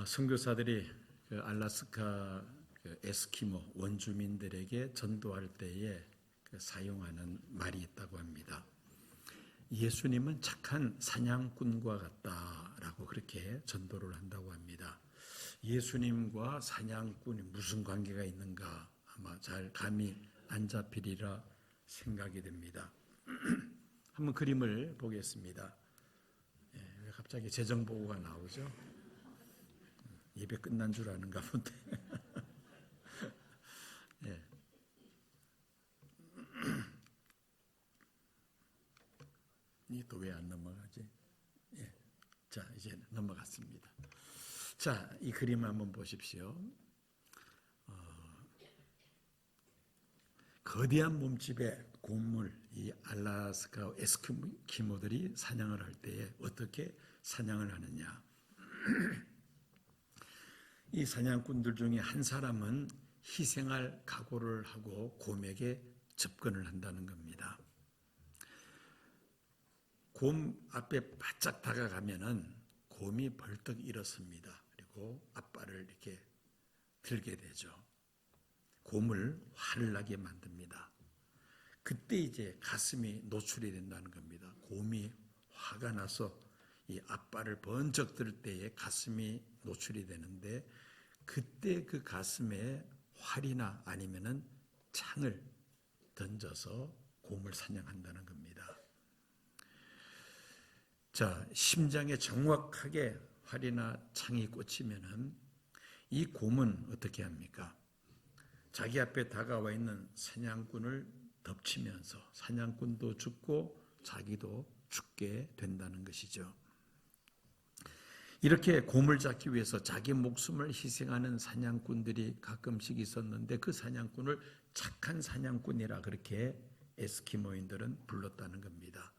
선교사들이 그 알래스카 그 에스키모 원주민들에게 전도할 때에 사용하는 말이 있다고 합니다. 예수님은 착한 사냥꾼과 같다라고 그렇게 전도를 한다고 합니다. 예수님과 사냥꾼이 무슨 관계가 있는가 아마 잘 감이 안 잡히리라 생각이 됩니다. 한번 그림을 보겠습니다. 왜 갑자기 재정보고가 나오죠? 예배 끝난 줄 아는가 본데. 예. 이 또 왜 안 넘어가지? 예. 자, 이제 넘어갔습니다. 자, 이 그림 한번 보십시오. 거대한 몸집의 곰을 이 알래스카 에스키모들이 사냥을 할 때에 어떻게 사냥을 하느냐? 이 사냥꾼들 중에 한 사람은 희생할 각오를 하고 곰에게 접근을 한다는 겁니다. 곰 앞에 바짝 다가가면은 곰이 벌떡 일어섭니다. 그리고 앞발을 이렇게 들게 되죠. 곰을 화를 나게 만듭니다. 그때 이제 가슴이 노출이 된다는 겁니다. 곰이 화가 나서 이 앞발을 번쩍 들 때에 가슴이 노출이 되는데 그때 그 가슴에 활이나 아니면은 창을 던져서 곰을 사냥한다는 겁니다. 자, 심장에 정확하게 활이나 창이 꽂히면은 이 곰은 어떻게 합니까? 자기 앞에 다가와 있는 사냥꾼을 덮치면서 사냥꾼도 죽고 자기도 죽게 된다는 것이죠. 이렇게 곰을 잡기 위해서 자기 목숨을 희생하는 사냥꾼들이 가끔씩 있었는데 그 사냥꾼을 착한 사냥꾼이라 그렇게 에스키모인들은 불렀다는 겁니다.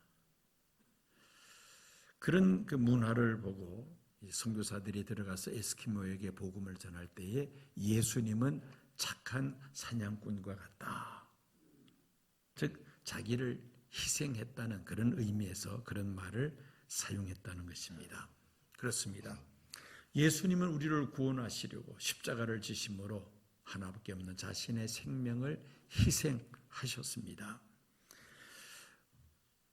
그런 그 문화를 보고 선교사들이 들어가서 에스키모에게 복음을 전할 때에 예수님은 착한 사냥꾼과 같다. 즉 자기를 희생했다는 그런 의미에서 그런 말을 사용했다는 것입니다. 그렇습니다. 예수님은 우리를 구원하시려고 십자가를 지심으로 하나밖에 없는 자신의 생명을 희생하셨습니다.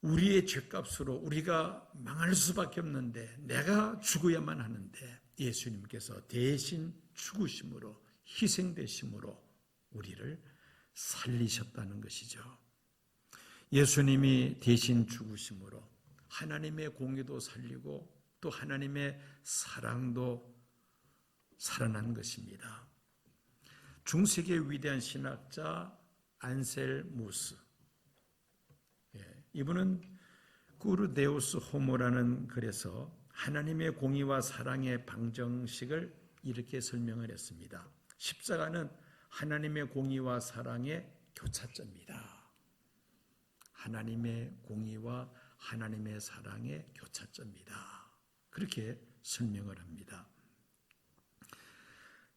우리의 죄값으로 우리가 망할 수밖에 없는데 내가 죽어야만 하는데 예수님께서 대신 죽으심으로 희생되심으로 우리를 살리셨다는 것이죠. 예수님이 대신 죽으심으로 하나님의 공의도 살리고 또 하나님의 사랑도 살아난 것입니다. 중세기의 위대한 신학자 안셀무스, 이분은 꾸르데우스 호모라는 글에서 하나님의 공의와 사랑의 방정식을 이렇게 설명을 했습니다. 십자가는 하나님의 공의와 사랑의 교차점이다. 하나님의 공의와 하나님의 사랑의 교차점이다. 그렇게 설명을 합니다.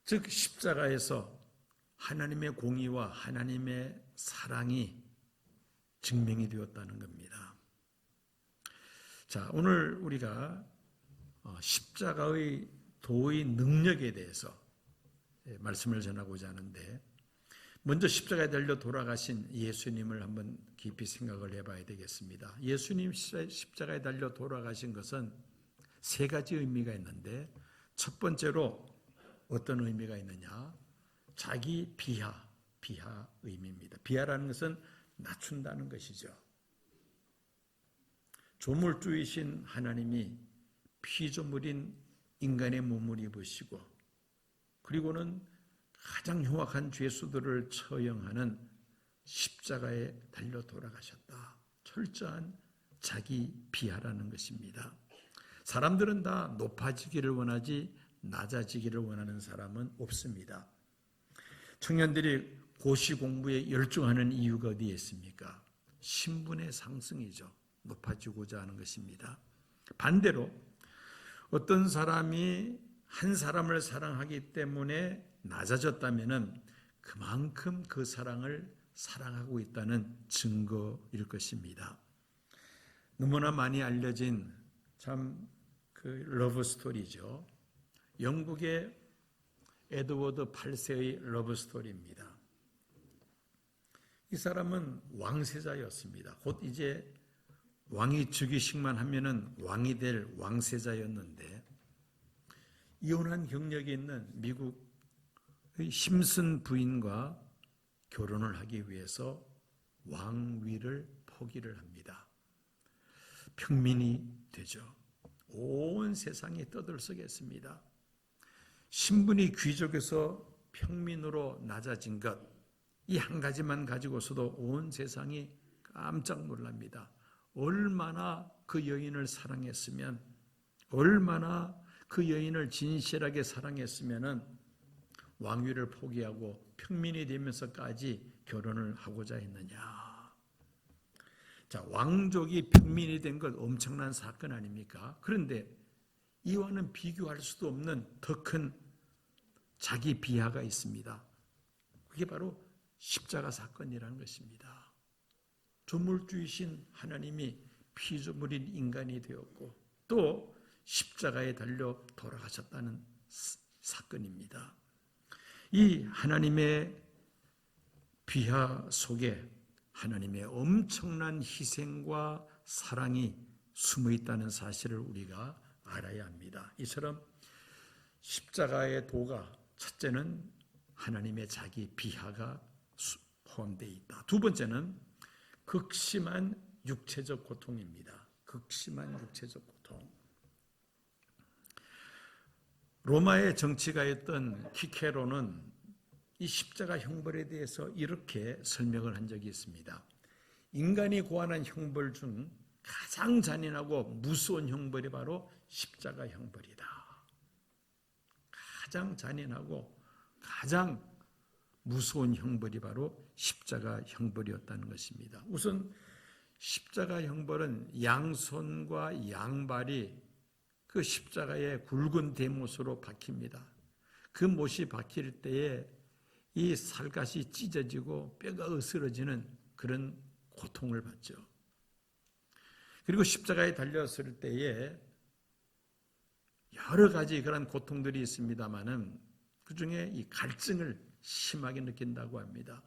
즉 십자가에서 하나님의 공의와 하나님의 사랑이 증명이 되었다는 겁니다. 자, 오늘 우리가 십자가의 도의 능력에 대해서 말씀을 전하고자 하는데 먼저 십자가에 달려 돌아가신 예수님을 한번 깊이 생각을 해봐야 되겠습니다. 예수님 십자가에 달려 돌아가신 것은 세 가지 의미가 있는데 첫 번째로 어떤 의미가 있느냐? 자기 비하 의미입니다. 비하라는 것은 낮춘다는 것이죠. 조물주이신 하나님이 피조물인 인간의 몸을 입으시고 그리고는 가장 흉악한 죄수들을 처형하는 십자가에 달려 돌아가셨다. 철저한 자기 비하라는 것입니다. 사람들은 다 높아지기를 원하지 낮아지기를 원하는 사람은 없습니다. 청년들이 고시 공부에 열중하는 이유가 어디에 있습니까? 신분의 상승이죠. 높아지고자 하는 것입니다. 반대로 어떤 사람이 한 사람을 사랑하기 때문에 낮아졌다면 그만큼 그 사랑을 사랑하고 있다는 증거일 것입니다. 너무나 많이 알려진 참 그 러브 스토리죠. 영국의 에드워드 8세의 러브스토리입니다. 이 사람은 왕세자였습니다. 곧 이제 왕이 즉위식만 하면은 왕이 될 왕세자였는데 이혼한 경력이 있는 미국의 심슨 부인과 결혼을 하기 위해서 왕위를 포기를 합니다. 평민이 되죠. 온 세상이 떠들썩했습니다. 신분이 귀족에서 평민으로 낮아진 것, 이 한 가지만 가지고서도 온 세상이 깜짝 놀랍니다. 얼마나 그 여인을 사랑했으면, 얼마나 그 여인을 진실하게 사랑했으면 왕위를 포기하고 평민이 되면서까지 결혼을 하고자 했느냐. 자, 왕족이 평민이 된 것 엄청난 사건 아닙니까? 그런데 이와는 비교할 수도 없는 더 큰 자기 비하가 있습니다. 그게 바로 십자가 사건이라는 것입니다. 조물주이신 하나님이 피조물인 인간이 되었고 또 십자가에 달려 돌아가셨다는 사건입니다. 이 하나님의 비하 속에 하나님의 엄청난 희생과 사랑이 숨어 있다는 사실을 우리가 알아야 합니다. 이처럼 십자가의 도가 첫째는 하나님의 자기 비하가 포함되어 있다. 두 번째는 극심한 육체적 고통입니다. 극심한 육체적 고통. 로마의 정치가였던 키케로는 이 십자가 형벌에 대해서 이렇게 설명을 한 적이 있습니다. 인간이 고안한 형벌 중 가장 잔인하고 무서운 형벌이 바로 십자가 형벌이다. 가장 잔인하고 가장 무서운 형벌이 바로 십자가 형벌이었다는 것입니다. 우선 십자가 형벌은 양손과 양발이 그 십자가의 굵은 대못으로 박힙니다. 그 못이 박힐 때에 이 살갗이 찢어지고 뼈가 으스러지는 그런 고통을 받죠. 그리고 십자가에 달렸을 때에 여러 가지 그런 고통들이 있습니다만은 그 중에 이 갈증을 심하게 느낀다고 합니다.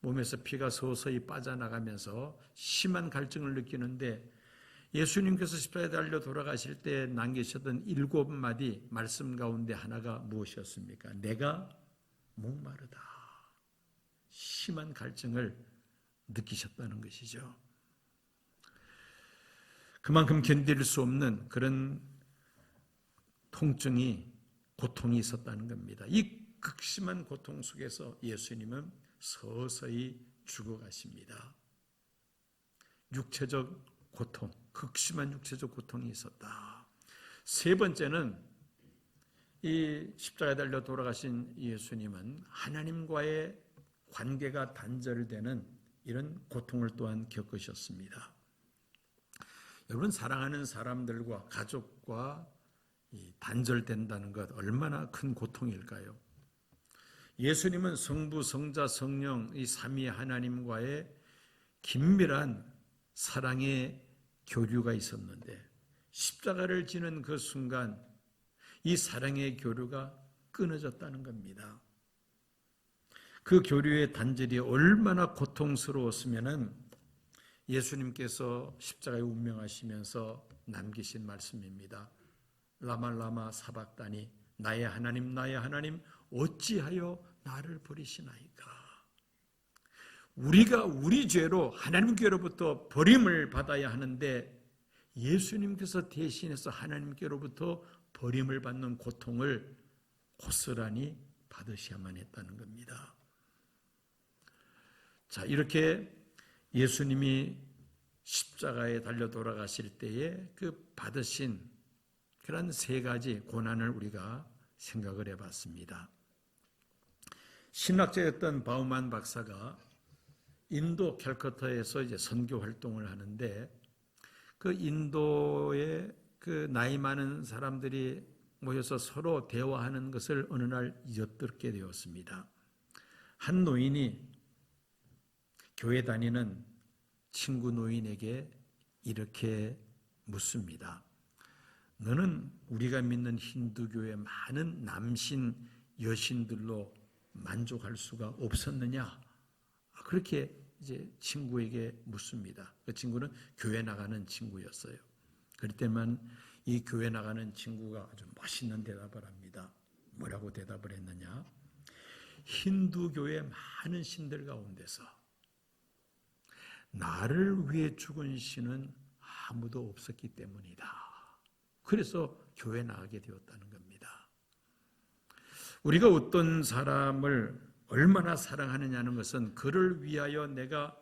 몸에서 피가 서서히 빠져나가면서 심한 갈증을 느끼는데 예수님께서 십자가에 달려 돌아가실 때 남기셨던 7마디 말씀 가운데 하나가 무엇이었습니까? 내가 목마르다. 심한 갈증을 느끼셨다는 것이죠. 그만큼 견딜 수 없는 그런 통증이, 고통이 있었다는 겁니다. 이 극심한 고통 속에서 예수님은 서서히 죽어가십니다. 육체적 고통, 극심한 육체적 고통이 있었다. 세 번째는 이 십자가에 달려 돌아가신 예수님은 하나님과의 관계가 단절되는 이런 고통을 또한 겪으셨습니다. 여러분, 사랑하는 사람들과 가족과 단절된다는 것 얼마나 큰 고통일까요? 예수님은 성부, 성자, 성령 이 삼위 하나님과의 긴밀한 사랑의 교류가 있었는데 십자가를 지는 그 순간 이 사랑의 교류가 끊어졌다는 겁니다. 그 교류의 단절이 얼마나 고통스러웠으면은 예수님께서 십자가에 운명하시면서 남기신 말씀입니다. 라마 사박다니, 나의 하나님 어찌하여 나를 버리시나이까. 우리가 우리 죄로 하나님께로부터 버림을 받아야 하는데 예수님께서 대신해서 하나님께로부터 버림을 받는 고통을 고스란히 받으셔야만 했다는 겁니다. 자, 이렇게 예수님이 십자가에 달려 돌아가실 때에 그 받으신 그런 세 가지 고난을 우리가 생각을 해봤습니다. 신학자였던 바우만 박사가 인도 캘커타에서 이제 선교 활동을 하는데 그 인도의 그 나이 많은 사람들이 모여서 서로 대화하는 것을 어느 날 엿듣게 되었습니다. 한 노인이 교회 다니는 친구 노인에게 이렇게 묻습니다. 너는 우리가 믿는 힌두교의 많은 남신 여신들로 만족할 수가 없었느냐? 그렇게 이제 친구에게 묻습니다. 그 친구는 교회 나가는 친구였어요. 그럴 때만 이 교회 나가는 친구가 아주 멋있는 대답을 합니다. 뭐라고 대답을 했느냐? 힌두교의 많은 신들 가운데서 나를 위해 죽은 신은 아무도 없었기 때문이다. 그래서 교회 나가게 되었다는 겁니다. 우리가 어떤 사람을 얼마나 사랑하느냐는 것은 그를 위하여 내가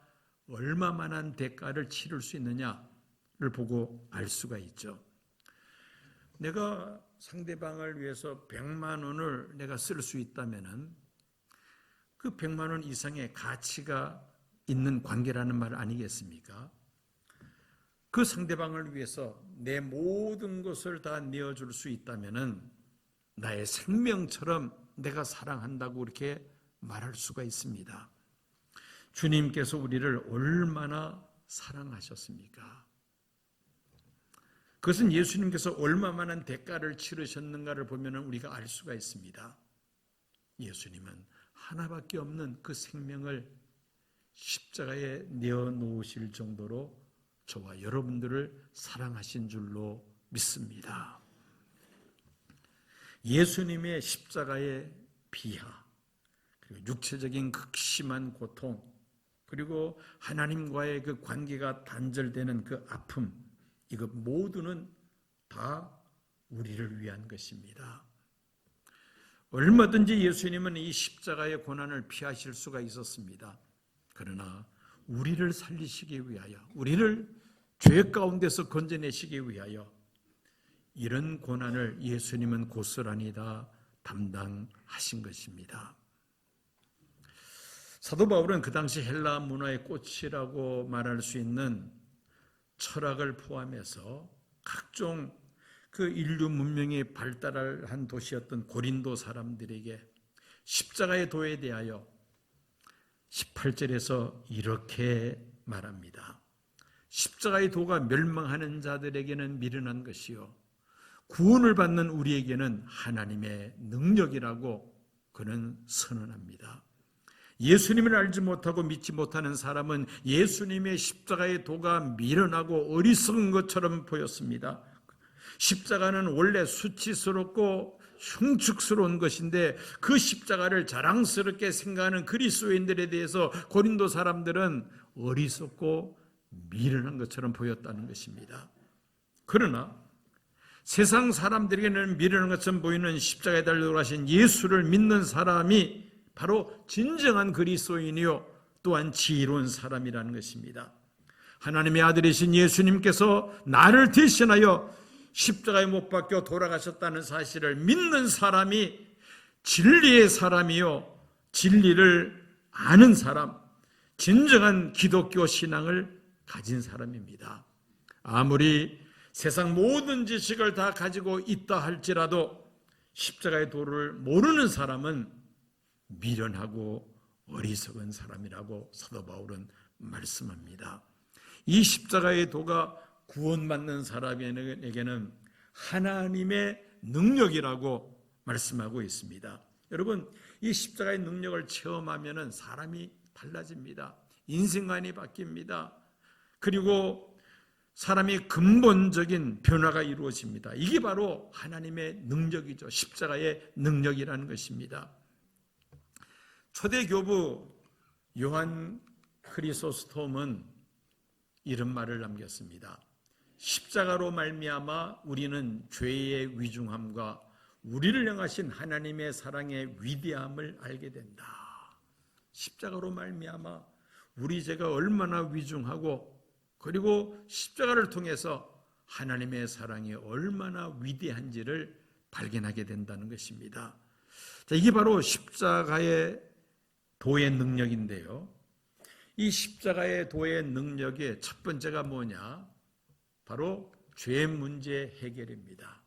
얼마만한 대가를 치를 수 있느냐를 보고 알 수가 있죠. 내가 상대방을 위해서 100만 원을 내가 쓸 수 있다면은 그 100만 원 이상의 가치가 있는 관계라는 말 아니겠습니까? 그 상대방을 위해서 내 모든 것을 다 내어줄 수 있다면은 나의 생명처럼 내가 사랑한다고 이렇게 말할 수가 있습니다. 주님께서 우리를 얼마나 사랑하셨습니까? 그것은 예수님께서 얼마만한 대가를 치르셨는가를 보면 우리가 알 수가 있습니다. 예수님은 하나밖에 없는 그 생명을 십자가에 내어놓으실 정도로 저와 여러분들을 사랑하신 줄로 믿습니다. 예수님의 십자가의 비하, 그리고 육체적인 극심한 고통, 그리고 하나님과의 그 관계가 단절되는 그 아픔, 이것 모두는 다 우리를 위한 것입니다. 얼마든지 예수님은 이 십자가의 고난을 피하실 수가 있었습니다. 그러나 우리를 살리시기 위하여, 우리를 죄 가운데서 건져내시기 위하여 이런 고난을 예수님은 고스란히 다 담당하신 것입니다. 사도 바울은 그 당시 헬라 문화의 꽃이라고 말할 수 있는 철학을 포함해서 각종 그 인류 문명이 발달한 도시였던 고린도 사람들에게 십자가의 도에 대하여 18절에서 이렇게 말합니다. 십자가의 도가 멸망하는 자들에게는 미련한 것이요 구원을 받는 우리에게는 하나님의 능력이라고 그는 선언합니다. 예수님을 알지 못하고 믿지 못하는 사람은 예수님의 십자가의 도가 미련하고 어리석은 것처럼 보였습니다. 십자가는 원래 수치스럽고 흉측스러운 것인데 그 십자가를 자랑스럽게 생각하는 그리스도인들에 대해서 고린도 사람들은 어리석고 미련한 것처럼 보였다는 것입니다. 그러나 세상 사람들에게는 미련한 것처럼 보이는 십자가에 달려 돌아가신 예수를 믿는 사람이 바로 진정한 그리스도인이요 또한 지혜로운 사람이라는 것입니다. 하나님의 아들이신 예수님께서 나를 대신하여 십자가에 못 박혀 돌아가셨다는 사실을 믿는 사람이 진리의 사람이요 진리를 아는 사람, 진정한 기독교 신앙을 가진 사람입니다. 아무리 세상 모든 지식을 다 가지고 있다 할지라도 십자가의 도를 모르는 사람은 미련하고 어리석은 사람이라고 사도 바울은 말씀합니다. 이 십자가의 도가 구원받는 사람에게는 하나님의 능력이라고 말씀하고 있습니다. 여러분, 이 십자가의 능력을 체험하면 사람이 달라집니다. 인생관이 바뀝니다. 그리고 사람이 근본적인 변화가 이루어집니다. 이게 바로 하나님의 능력이죠. 십자가의 능력이라는 것입니다. 초대 교부 요한 크리소스톰은 이런 말을 남겼습니다. 십자가로 말미암아 우리는 죄의 위중함과 우리를 향하신 하나님의 사랑의 위대함을 알게 된다. 십자가로 말미암아 우리 죄가 얼마나 위중하고 그리고 십자가를 통해서 하나님의 사랑이 얼마나 위대한지를 발견하게 된다는 것입니다. 자, 이게 바로 십자가의 도의 능력인데요. 이 십자가의 도의 능력의 첫 번째가 뭐냐? 바로 죄 문제 해결입니다.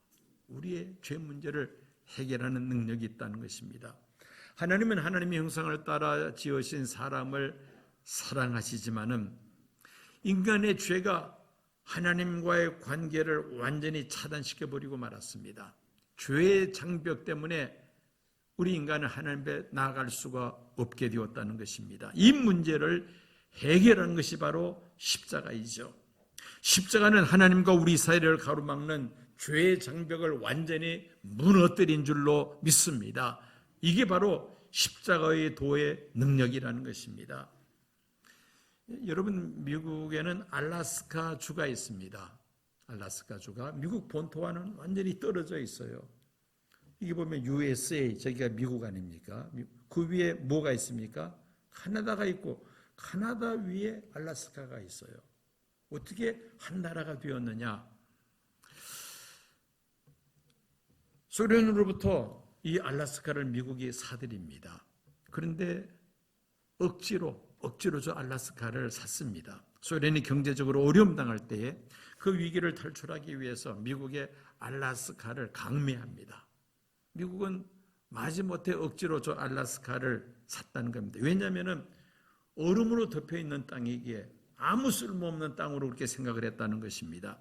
우리의 죄 문제를 해결하는 능력이 있다는 것입니다. 하나님은 하나님의 형상을 따라 지으신 사람을 사랑하시지만은 인간의 죄가 하나님과의 관계를 완전히 차단시켜버리고 말았습니다. 죄의 장벽 때문에 우리 인간은 하나님 앞에 나아갈 수가 없게 되었다는 것입니다. 이 문제를 해결하는 것이 바로 십자가이죠. 십자가는 하나님과 우리 사이를 가로막는 죄의 장벽을 완전히 무너뜨린 줄로 믿습니다. 이게 바로 십자가의 도의 능력이라는 것입니다. 여러분, 미국에는 알래스카 주가 있습니다. 알래스카 주가 미국 본토와는 완전히 떨어져 있어요. 이게 보면 USA, 저기가 미국 아닙니까? 그 위에 뭐가 있습니까? 카나다가 있고 카나다 위에 알래스카가 있어요. 어떻게 한 나라가 되었느냐? 소련으로부터 이 알래스카를 미국이 사들입니다. 그런데 억지로 저 알래스카를 샀습니다. 소련이 경제적으로 어려움 당할 때에 그 위기를 탈출하기 위해서 미국의 알래스카를 강매합니다. 미국은 마지못해 억지로 저 알래스카를 샀다는 겁니다. 왜냐하면 얼음으로 덮여있는 땅이기에 아무 쓸모없는 땅으로 그렇게 생각을 했다는 것입니다.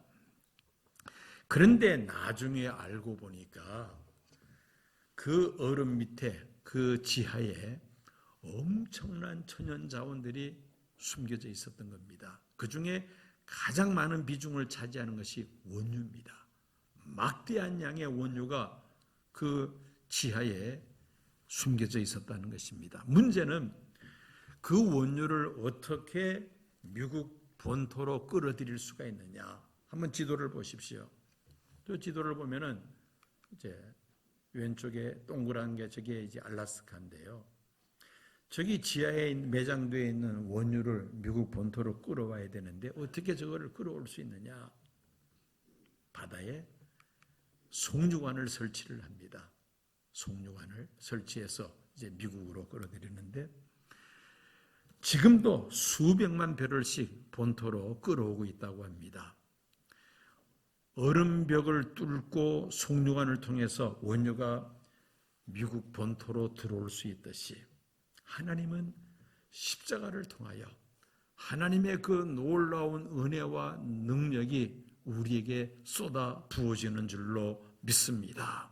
그런데 나중에 알고 보니까 그 얼음 밑에, 그 지하에 엄청난 천연 자원들이 숨겨져 있었던 겁니다. 그 중에 가장 많은 비중을 차지하는 것이 원유입니다. 막대한 양의 원유가 그 지하에 숨겨져 있었다는 것입니다. 문제는 그 원유를 어떻게 미국 본토로 끌어들일 수가 있느냐. 한번 지도를 보십시오. 또 지도를 보면은 이제 왼쪽에 동그란 게 저게 이제 알래스카인데요. 저기 지하에 매장되어 있는 원유를 미국 본토로 끌어와야 되는데 어떻게 저거를 끌어올 수 있느냐? 바다에 송유관을 설치를 합니다. 송유관을 설치해서 이제 미국으로 끌어들이는데 지금도 수백만 배럴씩 본토로 끌어오고 있다고 합니다. 얼음벽을 뚫고 송유관을 통해서 원유가 미국 본토로 들어올 수 있듯이 하나님은 십자가를 통하여 하나님의 그 놀라운 은혜와 능력이 우리에게 쏟아 부어지는 줄로 믿습니다.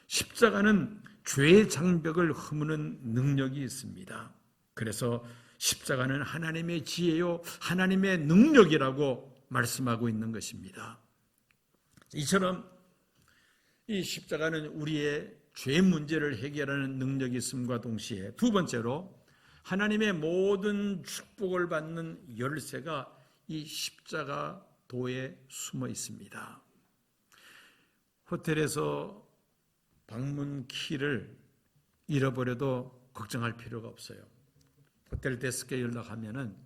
십자가는 죄의 장벽을 허무는 능력이 있습니다. 그래서 십자가는 하나님의 지혜요, 하나님의 능력이라고 말씀하고 있는 것입니다. 이처럼 이 십자가는 우리의 죄 문제를 해결하는 능력이 있음과 동시에 두 번째로 하나님의 모든 축복을 받는 열쇠가 이 십자가 도에 숨어 있습니다. 호텔에서 방문 키를 잃어버려도 걱정할 필요가 없어요. 호텔 데스크에 연락하면은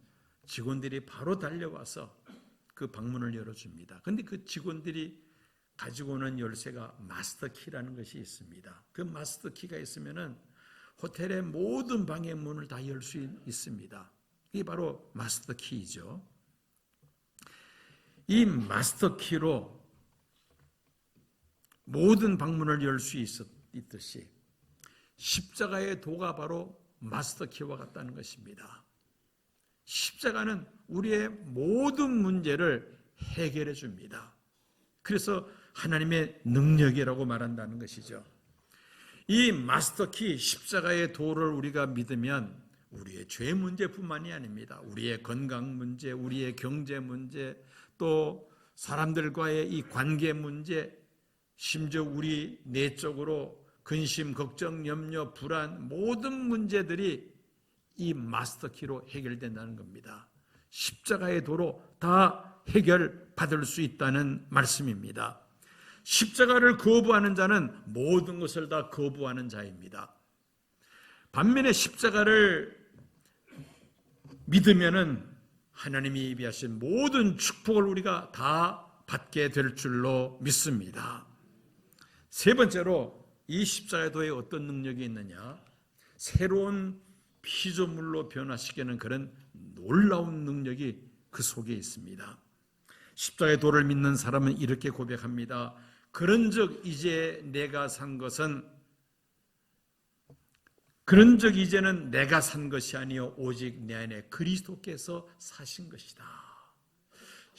직원들이 바로 달려와서 그 방문을 열어줍니다. 그런데 그 직원들이 가지고 오는 열쇠가 마스터 키라는 것이 있습니다. 그 마스터 키가 있으면은 호텔의 모든 방의 문을 다 열 수 있습니다. 이게 바로 마스터 키이죠. 이 마스터 키로 모든 방문을 열 수 있듯이 십자가의 도가 바로 마스터 키와 같다는 것입니다. 십자가는 우리의 모든 문제를 해결해 줍니다. 그래서 하나님의 능력이라고 말한다는 것이죠. 이 마스터키 십자가의 도를 우리가 믿으면 우리의 죄 문제뿐만이 아닙니다. 우리의 건강 문제, 우리의 경제 문제, 또 사람들과의 이 관계 문제, 심지어 우리 내적으로 근심, 걱정, 염려, 불안 모든 문제들이 이 마스터키로 해결된다는 겁니다. 십자가의 도로 다 해결받을 수 있다는 말씀입니다. 십자가를 거부하는 자는 모든 것을 다 거부하는 자입니다. 반면에 십자가를 믿으면은 하나님이 예비하신 모든 축복을 우리가 다 받게 될 줄로 믿습니다. 세 번째로 이 십자가의 도에 어떤 능력이 있느냐? 새로운 피조물로 변화시키는 그런 놀라운 능력이 그 속에 있습니다. 십자가의 도를 믿는 사람은 이렇게 고백합니다. 그런즉 이제는 내가 산 것이 아니요 오직 내 안에 그리스도께서 사신 것이다.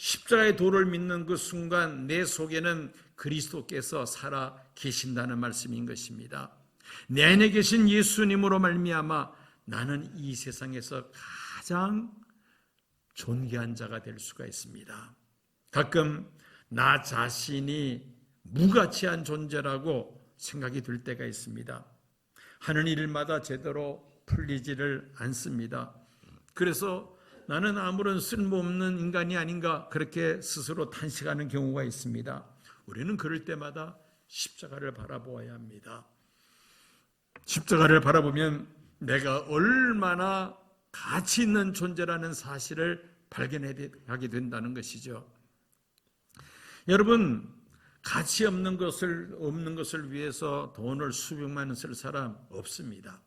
십자가의 도를 믿는 그 순간 내 속에는 그리스도께서 살아 계신다는 말씀인 것입니다. 내 안에 계신 예수님으로 말미암아 나는 이 세상에서 가장 존귀한 자가 될 수가 있습니다. 가끔 나 자신이 무가치한 존재라고 생각이 들 때가 있습니다. 하는 일마다 제대로 풀리지를 않습니다. 그래서 나는 아무런 쓸모없는 인간이 아닌가 그렇게 스스로 탄식하는 경우가 있습니다. 우리는 그럴 때마다 십자가를 바라보아야 합니다. 십자가를 바라보면 내가 얼마나 가치 있는 존재라는 사실을 발견하게 된다는 것이죠. 여러분, 가치 없는 것을 위해서 돈을 수백만 원 쓸 사람 없습니다.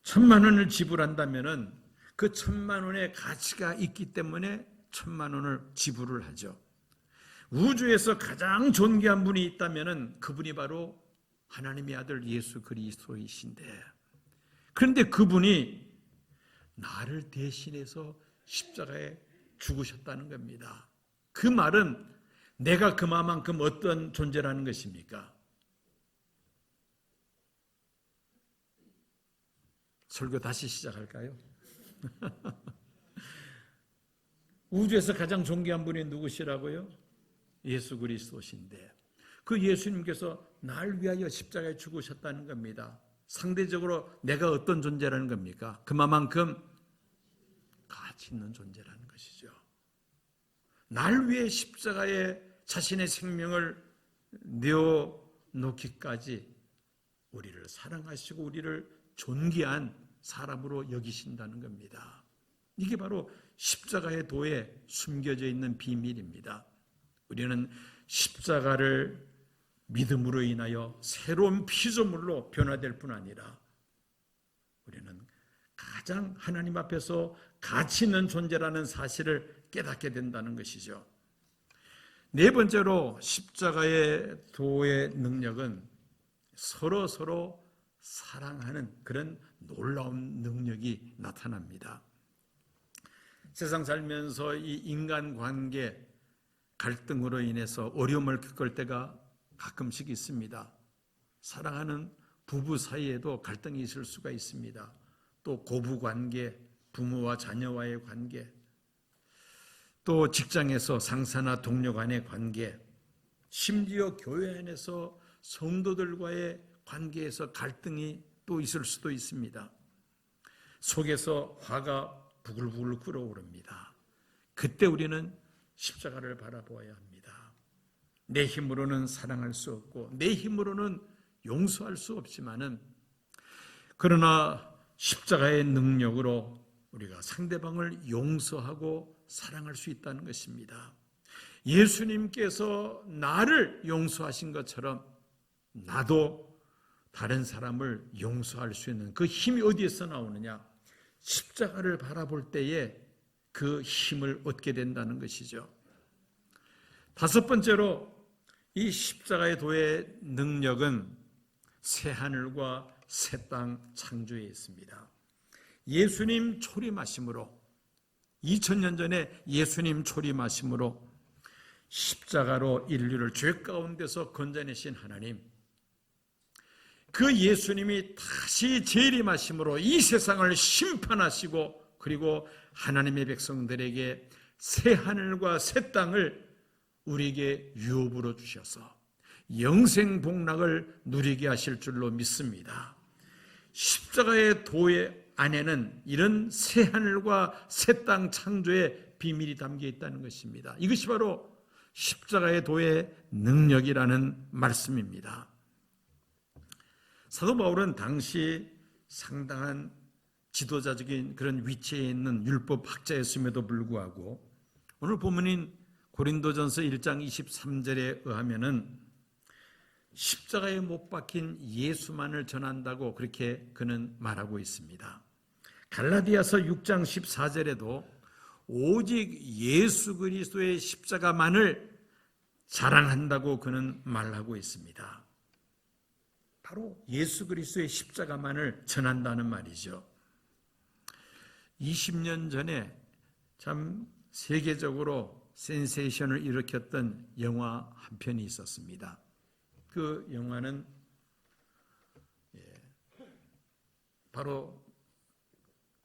1,000만 원을 지불한다면은 그 1,000만 원의 가치가 있기 때문에 1,000만 원을 지불을 하죠. 우주에서 가장 존귀한 분이 있다면은 그분이 바로 하나님의 아들 예수 그리스도이신데, 그런데 그분이 나를 대신해서 십자가에 죽으셨다는 겁니다. 그 말은 내가 그만큼 어떤 존재라는 것입니까? 설교 다시 시작할까요? 우주에서 가장 존귀한 분이 누구시라고요? 예수 그리스도신데, 그 예수님께서 날 위하여 십자가에 죽으셨다는 겁니다. 상대적으로 내가 어떤 존재라는 겁니까? 그만큼 가치 있는 존재라는 것이죠. 날 위해 십자가에 자신의 생명을 내어놓기까지 우리를 사랑하시고 우리를 존귀한 사람으로 여기신다는 겁니다. 이게 바로 십자가의 도에 숨겨져 있는 비밀입니다. 우리는 십자가를 믿음으로 인하여 새로운 피조물로 변화될 뿐 아니라 우리는 가장 하나님 앞에서 가치 있는 존재라는 사실을 깨닫게 된다는 것이죠. 네 번째로 십자가의 도의 능력은 서로 사랑하는 그런 놀라운 능력이 나타납니다. 세상 살면서 이 인간관계 갈등으로 인해서 어려움을 겪을 때가 가끔씩 있습니다. 사랑하는 부부 사이에도 갈등이 있을 수가 있습니다. 또 고부관계, 부모와 자녀와의 관계, 또 직장에서 상사나 동료 간의 관계, 심지어 교회 안에서 성도들과의 관계에서 갈등이 또 있을 수도 있습니다. 속에서 화가 부글부글 끓어오릅니다. 그때 우리는 십자가를 바라보아야 합니다. 내 힘으로는 사랑할 수 없고 내 힘으로는 용서할 수 없지만은, 그러나 십자가의 능력으로 우리가 상대방을 용서하고 사랑할 수 있다는 것입니다. 예수님께서 나를 용서하신 것처럼 나도 다른 사람을 용서할 수 있는 그 힘이 어디에서 나오느냐? 십자가를 바라볼 때에 그 힘을 얻게 된다는 것이죠. 다섯 번째로 이 십자가의 도의 능력은 새하늘과 새 땅 창조에 있습니다. 예수님 초림하심으로, 2000년 전에 예수님 초림하심으로 십자가로 인류를 죄 가운데서 건져내신 하나님, 그 예수님이 다시 재림하심으로 이 세상을 심판하시고 그리고 하나님의 백성들에게 새 하늘과 새 땅을 우리에게 유업으로 주셔서 영생 복락을 누리게 하실 줄로 믿습니다. 십자가의 도의 안에는 이런 새 하늘과 새 땅 창조의 비밀이 담겨 있다는 것입니다. 이것이 바로 십자가의 도의 능력이라는 말씀입니다. 사도 바울은 당시 상당한 지도자적인 그런 위치에 있는 율법 학자였음에도 불구하고 오늘 본문인 고린도전서 1장 23절에 의하면은 십자가에 못 박힌 예수만을 전한다고 그렇게 그는 말하고 있습니다. 갈라디아서 6장 14절에도 오직 예수 그리스도의 십자가만을 자랑한다고 그는 말하고 있습니다. 바로 예수 그리스도의 십자가만을 전한다는 말이죠. 20년 전에 참 세계적으로 센세이션을 일으켰던 영화 한 편이 있었습니다. 그 영화는 바로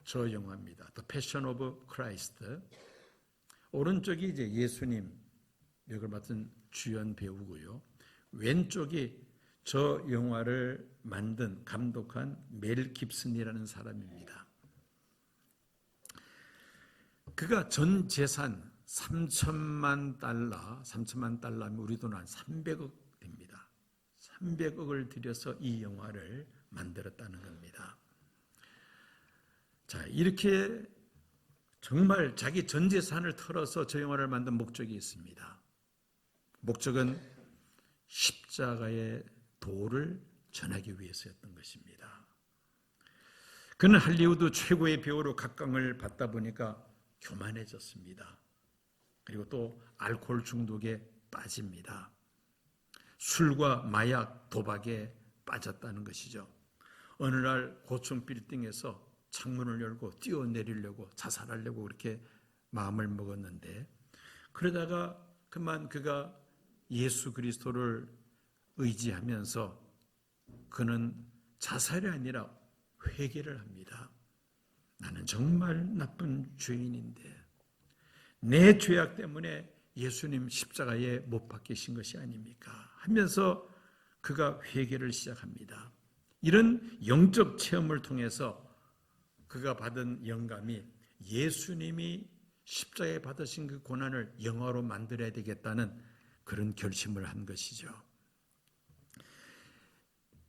저 영화입니다. The Passion of Christ. 오른쪽이 이제 예수님 역을 맡은 주연 배우고요. 왼쪽이 저 영화를 만든 감독한 멜 깁슨이라는 사람입니다. 그가 전 재산 3천만 달러면 우리 돈 한 300억 됩니다. 300억을 들여서 이 영화를 만들었다는 겁니다. 자, 이렇게 정말 자기 전 재산을 털어서 저 영화를 만든 목적이 있습니다. 목적은 십자가의 도를 전하기 위해서였던 것입니다. 그는 할리우드 최고의 배우로 각광을 받다 보니까 교만해졌습니다. 그리고 또 알코올 중독에 빠집니다. 술과 마약, 도박에 빠졌다는 것이죠. 어느 날 고층 빌딩에서 창문을 열고 뛰어내리려고 자살하려고 그렇게 마음을 먹었는데, 그러다가 그만 그가 예수 그리스도를 의지하면서 그는 자살이 아니라 회개를 합니다. 나는 정말 나쁜 죄인인데 내 죄악 때문에 예수님 십자가에 못 박히신 것이 아닙니까? 하면서 그가 회개를 시작합니다. 이런 영적 체험을 통해서 그가 받은 영감이 예수님이 십자가에 받으신 그 고난을 영화로 만들어야 되겠다는 그런 결심을 한 것이죠.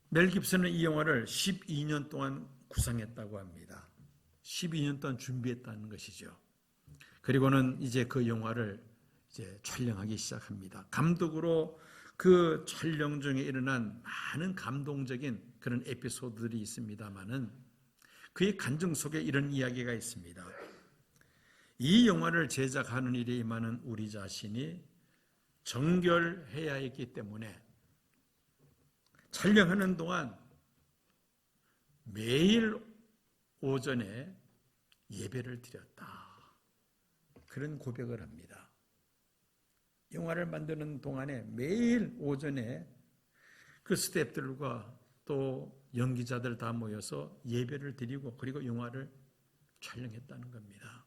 멜 깁슨은 이 영화를 12년 동안 구상했다고 합니다. 12년 동안 준비했다는 것이죠. 그리고는 이제 그 영화를 이제 촬영하기 시작합니다. 감독으로 그 촬영 중에 일어난 많은 감동적인 그런 에피소드들이 있습니다만은 그의 간증 속에 이런 이야기가 있습니다. 이 영화를 제작하는 일에 임하는 우리 자신이 정결해야 했기 때문에 촬영하는 동안 매일 오전에 예배를 드렸다. 그런 고백을 합니다. 영화를 만드는 동안에 매일 오전에 그 스태프들과 또 연기자들 다 모여서 예배를 드리고 그리고 영화를 촬영했다는 겁니다.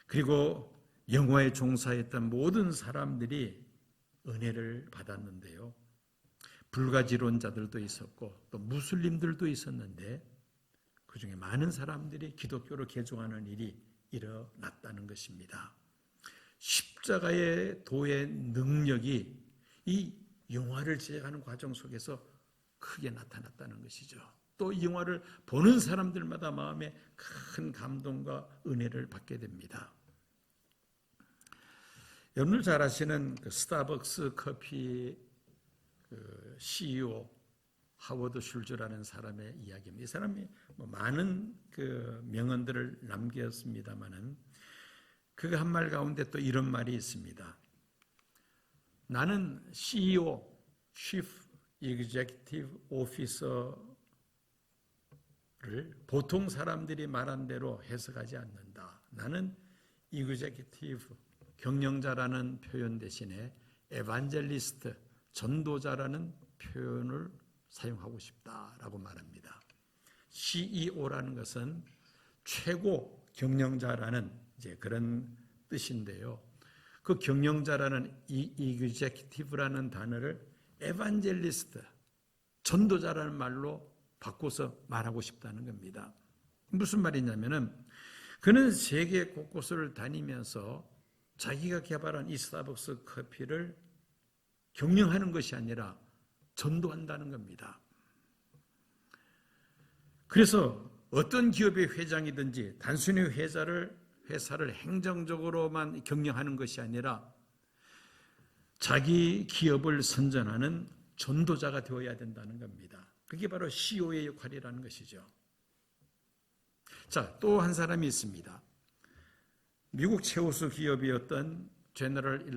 그리고 영화에 종사했던 모든 사람들이 은혜를 받았는데요. 불가지론자들도 있었고 또 무슬림들도 있었는데 그중에 많은 사람들이 기독교로 개종하는 일이 일어났다는 것입니다. 십자가의 도의 능력이 이 영화를 제작하는 과정 속에서 크게 나타났다는 것이죠. 또 이 영화를 보는 사람들마다 마음에 큰 감동과 은혜를 받게 됩니다. 여러분들 잘 아시는 그 스타벅스 커피 CEO 하워드 슐즈라는 사람의 이야기입니다. 이 사람이 많은 그 명언들을 남겼습니다만은 그가 한 말 가운데 또 이런 말이 있습니다. 나는 CEO, Chief Executive Officer를 보통 사람들이 말한 대로 해석하지 않는다. 나는 Executive, 경영자라는 표현 대신에 에반젤리스트, 전도자라는 표현을 사용하고 싶다라고 말합니다. CEO라는 것은 최고 경영자라는 이제 그런 뜻인데요. 그 경영자라는 이 executive라는 단어를 에반젤리스트, 전도자라는 말로 바꿔서 말하고 싶다는 겁니다. 무슨 말이냐면은 그는 세계 곳곳을 다니면서 자기가 개발한 이 스타벅스 커피를 경영하는 것이 아니라 전도한다는 겁니다. 그래서 어떤 기업의 회장이든지 단순히 회사를 행정적으로만 경영하는 것이 아니라 자기 기업을 선전하는 전도자가 되어야 된다는 겁니다. 그게 바로 CEO의 역할이라는 것이죠. 자, 또 한 사람이 있습니다. 미국 최우수 기업이었던 제너럴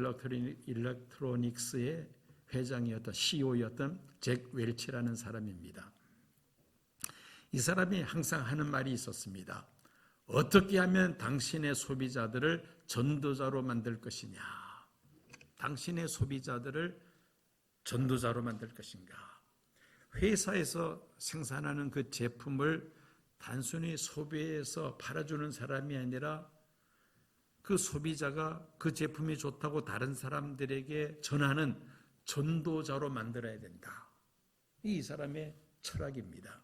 일렉트로닉스의 회장이었던 CEO였던 잭 웰치라는 사람입니다. 이 사람이 항상 하는 말이 있었습니다. 어떻게 하면 당신의 소비자들을 전도자로 만들 것이냐? 당신의 소비자들을 전도자로 만들 것인가? 회사에서 생산하는 그 제품을 단순히 소비해서 팔아주는 사람이 아니라 그 소비자가 그 제품이 좋다고 다른 사람들에게 전하는 전도자로 만들어야 된다. 이 사람의 철학입니다.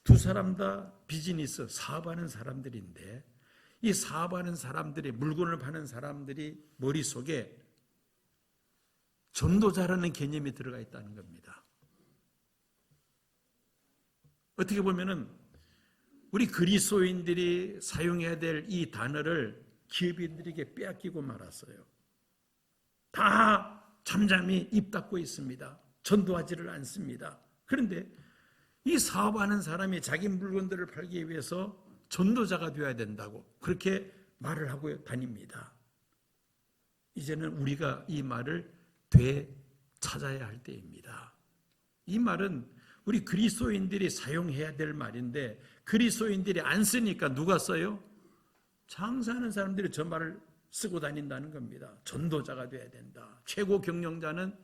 두 사람 다 비즈니스, 사업하는 사람들인데 이 사업하는 사람들이, 물건을 파는 사람들이 머릿속에 전도자라는 개념이 들어가 있다는 겁니다. 어떻게 보면은 우리 그리스도인들이 사용해야 될 이 단어를 기업인들에게 빼앗기고 말았어요. 다 잠잠히 입 닫고 있습니다. 전도하지를 않습니다. 그런데 이 사업하는 사람이 자기 물건들을 팔기 위해서 전도자가 되어야 된다고 그렇게 말을 하고 다닙니다. 이제는 우리가 이 말을 되찾아야 할 때입니다. 이 말은 우리 그리스도인들이 사용해야 될 말인데 그리스도인들이 안 쓰니까 누가 써요? 장사하는 사람들이 저 말을 쓰고 다닌다는 겁니다. 전도자가 되어야 된다. 최고 경영자는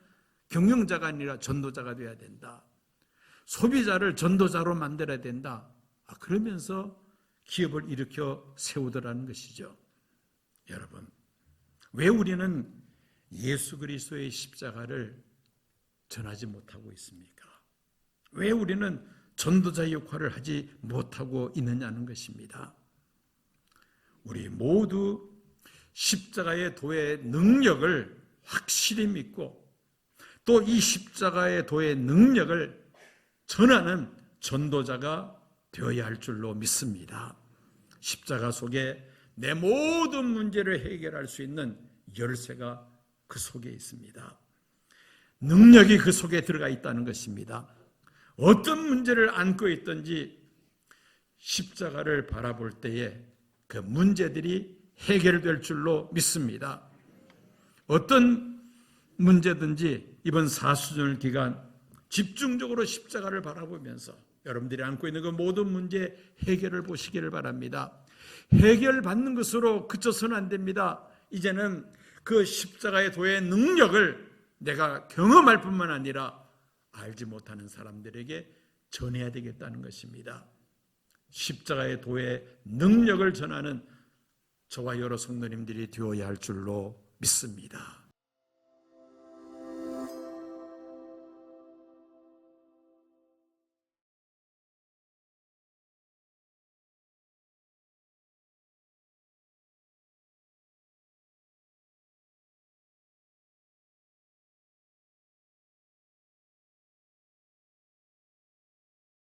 경영자가 아니라 전도자가 되어야 된다. 소비자를 전도자로 만들어야 된다. 그러면서 기업을 일으켜 세우더라는 것이죠. 여러분, 왜 우리는 예수 그리스도의 십자가를 전하지 못하고 있습니까? 왜 우리는 전도자 역할을 하지 못하고 있느냐는 것입니다. 우리 모두 십자가의 도의 능력을 확실히 믿고 또 이 십자가의 도의 능력을 전하는 전도자가 되어야 할 줄로 믿습니다. 십자가 속에 내 모든 문제를 해결할 수 있는 열쇠가 그 속에 있습니다. 능력이 그 속에 들어가 있다는 것입니다. 어떤 문제를 안고 있든지 십자가를 바라볼 때에 그 문제들이 해결될 줄로 믿습니다. 어떤 문제든지 이번 사순절 기간 집중적으로 십자가를 바라보면서 여러분들이 안고 있는 그 모든 문제 해결을 보시기를 바랍니다. 해결받는 것으로 그쳐서는 안 됩니다. 이제는 그 십자가의 도의 능력을 내가 경험할 뿐만 아니라 알지 못하는 사람들에게 전해야 되겠다는 것입니다. 십자가의 도의 능력을 전하는 저와 여러 성도님들이 되어야 할 줄로 믿습니다.